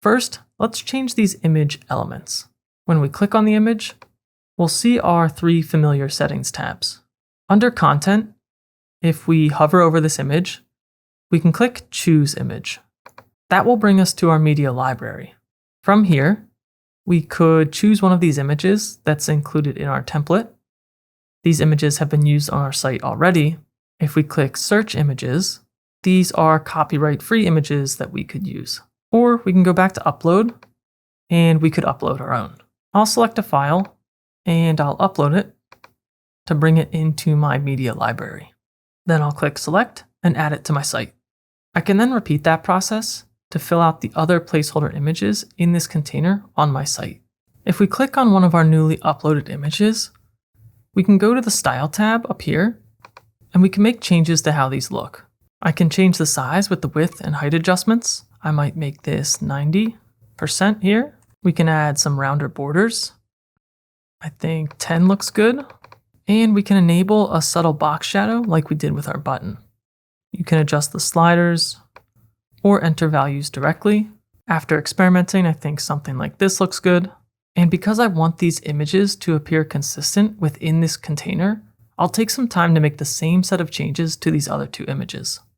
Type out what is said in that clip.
First, let's change these image elements. When we click on the image, we'll see our 3 familiar settings tabs. Under Content, if we hover over this image, we can click Choose Image. That will bring us to our media library. From here, we could choose one of these images that's included in our template. These images have been used on our site already. If we click Search Images, these are copyright-free images that we could use. Or we can go back to Upload, and we could upload our own. I'll select a file, and I'll upload it to bring it into my media library. Then I'll click Select and add it to my site. I can then repeat that process to fill out the other placeholder images in this container on my site. If we click on one of our newly uploaded images, we can go to the Style tab up here, and we can make changes to how these look. I can change the size with the width and height adjustments. I might make this 90% here. We can add some rounder borders. I think 10 looks good. And we can enable a subtle box shadow like we did with our button. You can adjust the sliders or enter values directly. After experimenting, I think something like this looks good. And because I want these images to appear consistent within this container, I'll take some time to make the same set of changes to these other 2 images.